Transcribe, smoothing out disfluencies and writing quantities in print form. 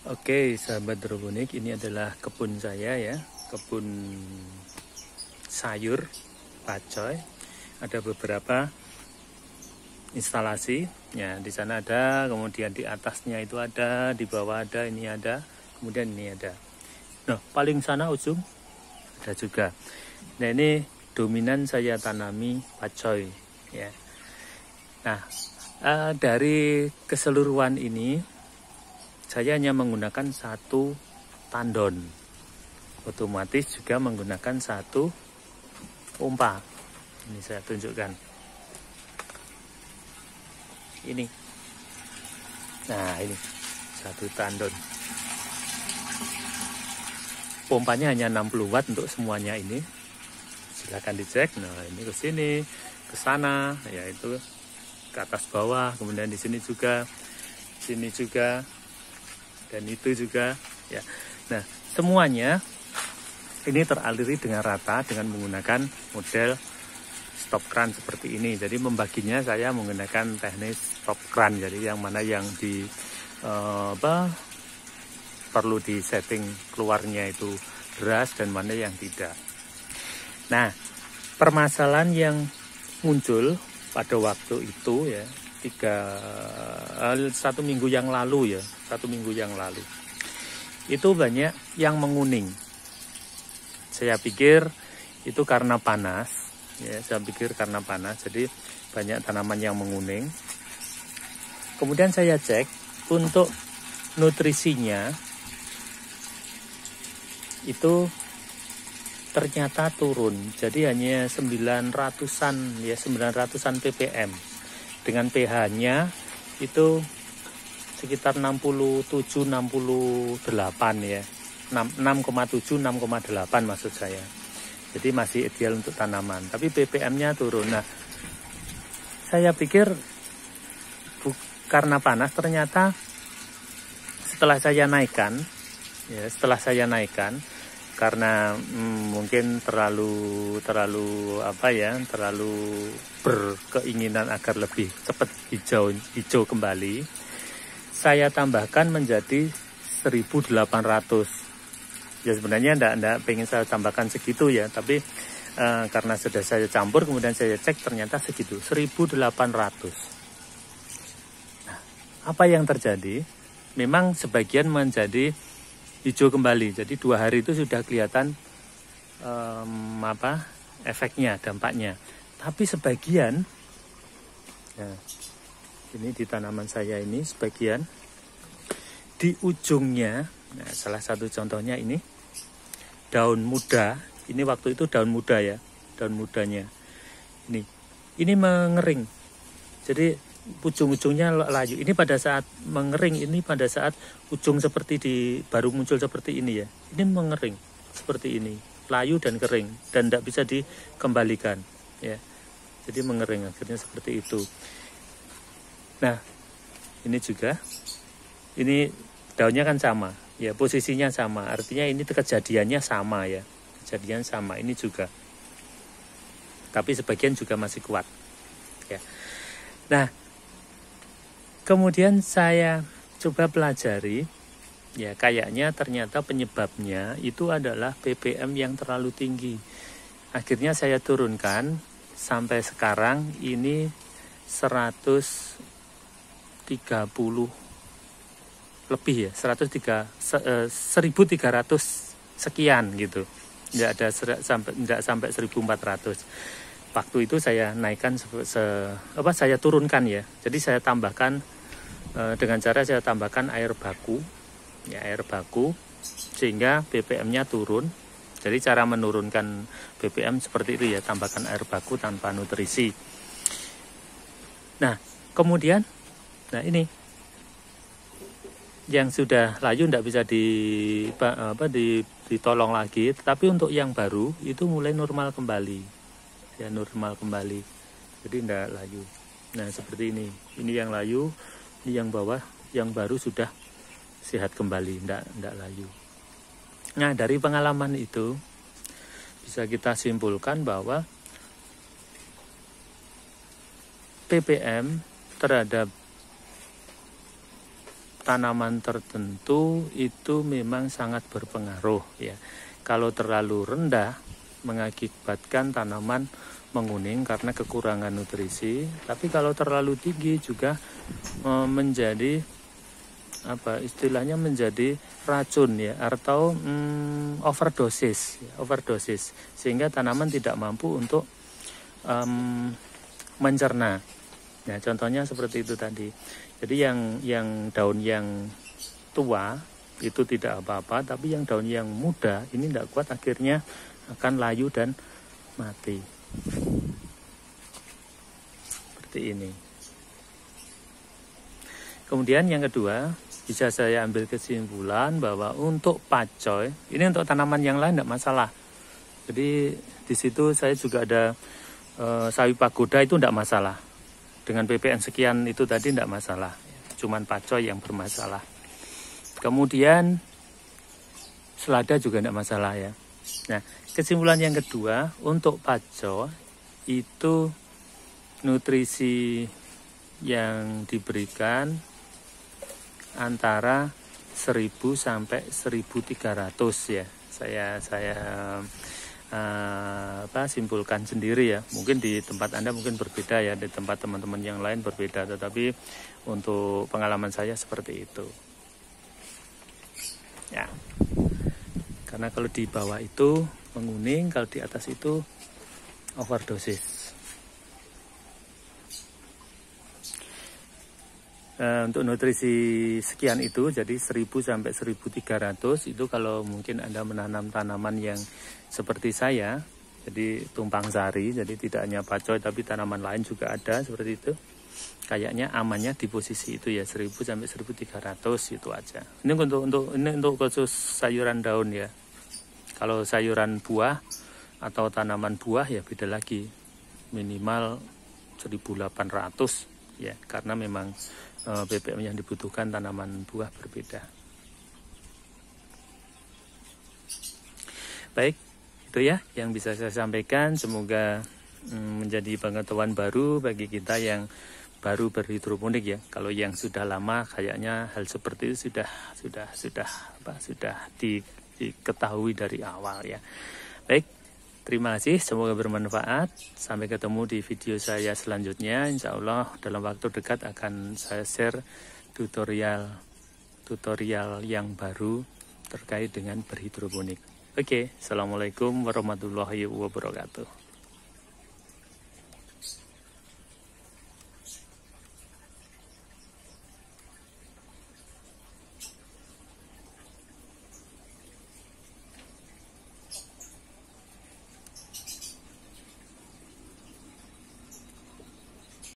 Oke, sahabat hidroponik, ini adalah kebun saya ya, kebun sayur pacoy. Ada beberapa instalasi, ya di sana ada, kemudian di atasnya itu ada, di bawah ada, ini ada, kemudian ini ada. Nah, paling sana ujung ada juga. Nah, ini dominan saya tanami pacoy ya. Nah, dari keseluruhan ini saya hanya menggunakan satu tandon, otomatis juga menggunakan satu pompa. Ini saya tunjukkan ini. Nah, ini satu tandon, pompanya hanya 60 watt untuk semuanya ini. Silahkan dicek. Nah, ini ke sini, ke sana, yaitu ke atas bawah, kemudian di sini juga, sini juga, dan itu juga ya. Nah, semuanya ini teraliri dengan rata dengan menggunakan model stop kran seperti ini. Jadi membaginya saya menggunakan teknis stop kran. Jadi yang mana yang di perlu di setting keluarnya itu deras dan mana yang tidak. Nah, permasalahan yang muncul pada waktu itu ya, satu minggu yang lalu, itu banyak yang menguning. Saya pikir itu karena panas ya, jadi banyak tanaman yang menguning. Kemudian saya cek untuk nutrisinya itu ternyata turun, jadi hanya 900-an ppm dengan pH-nya itu sekitar 67-68 ya, 6,7-6,8 maksud saya. Jadi masih ideal untuk tanaman, tapi ppm-nya turun. Nah, saya pikir karena panas, ternyata setelah saya naikkan karena mungkin terlalu berkeinginan agar lebih cepat hijau kembali, saya tambahkan menjadi 1800. Ya sebenarnya enggak pengen saya tambahkan segitu ya, tapi karena sudah saya campur kemudian saya cek ternyata segitu, 1800. Nah, apa yang terjadi? Memang sebagian menjadi hijau kembali. Jadi 2 hari itu sudah kelihatan efeknya, dampaknya. Tapi sebagian, nah, ini di tanaman saya ini sebagian di ujungnya, nah salah satu contohnya ini daun muda. Ini waktu itu daun muda ya, daun mudanya. Ini mengering. Jadi ujung-ujungnya layu. Ini pada saat mengering, ini pada saat ujung seperti baru muncul seperti ini ya. Ini mengering seperti ini, layu dan kering dan tidak bisa dikembalikan ya. Jadi mengering akhirnya seperti itu. Nah, ini juga, ini daunnya kan sama ya, posisinya sama, artinya ini kejadiannya sama ya, kejadian sama. Ini juga, tapi sebagian juga masih kuat ya. Nah, kemudian saya coba pelajari, ya kayaknya ternyata penyebabnya itu adalah ppm yang terlalu tinggi. Akhirnya saya turunkan sampai sekarang ini 130 lebih ya, 1300 sekian gitu. Enggak sampai 1400. Waktu itu saya naikkan saya turunkan ya. Jadi saya tambahkan dengan cara saya tambahkan air baku sehingga ppm-nya turun. Jadi cara menurunkan ppm seperti itu ya, tambahkan air baku tanpa nutrisi. Nah, kemudian ini yang sudah layu tidak bisa ditolong lagi, tetapi untuk yang baru itu mulai normal kembali. Ya, normal kembali. Jadi tidak layu. Nah, seperti ini. Ini yang layu, ini yang bawah, yang baru sudah sehat kembali, tidak layu. Nah, dari pengalaman itu bisa kita simpulkan bahwa ppm terhadap tanaman tertentu itu memang sangat berpengaruh ya. Kalau terlalu rendah mengakibatkan tanaman menguning karena kekurangan nutrisi, tapi kalau terlalu tinggi juga menjadi apa istilahnya, menjadi racun ya, atau overdosis sehingga tanaman tidak mampu untuk mencerna. Nah, contohnya seperti itu tadi. Jadi yang daun yang tua itu tidak apa-apa, tapi yang daun yang muda ini tidak kuat, akhirnya akan layu dan mati. Seperti ini. Kemudian yang kedua, bisa saya ambil kesimpulan bahwa untuk pacoy, ini untuk tanaman yang lain tidak masalah. Jadi di situ saya juga ada sawi pagoda, itu tidak masalah. Dengan ppn sekian itu tadi tidak masalah. Cuman pacoy yang bermasalah. Kemudian selada juga tidak masalah ya. Nah, kesimpulan yang kedua, untuk pacoy itu nutrisi yang diberikan antara 1000 sampai 1300 ya. Saya simpulkan sendiri ya. Mungkin di tempat Anda mungkin berbeda ya, di tempat teman-teman yang lain berbeda, tetapi untuk pengalaman saya seperti itu. Ya. Karena kalau di bawah itu menguning, kalau di atas itu overdosis. Untuk nutrisi sekian itu, jadi 1000 sampai 1300 itu kalau mungkin Anda menanam tanaman yang seperti saya, jadi tumpang sari, jadi tidak hanya pacoy tapi tanaman lain juga ada seperti itu. Kayaknya amannya di posisi itu ya, 1000 sampai 1300 itu aja. Ini untuk khusus sayuran daun ya. Kalau sayuran buah atau tanaman buah ya beda lagi, minimal 1800 ya, karena memang ppm yang dibutuhkan tanaman buah berbeda. Baik, itu ya yang bisa saya sampaikan. Semoga menjadi pengetahuan baru bagi kita yang baru berhidroponik ya. Kalau yang sudah lama kayaknya hal seperti itu sudah diketahui dari awal ya. Baik, terima kasih, semoga bermanfaat. Sampai ketemu di video saya selanjutnya. Insya Allah dalam waktu dekat akan saya share tutorial yang baru terkait dengan berhidroponik. Oke, assalamualaikum warahmatullahi wabarakatuh.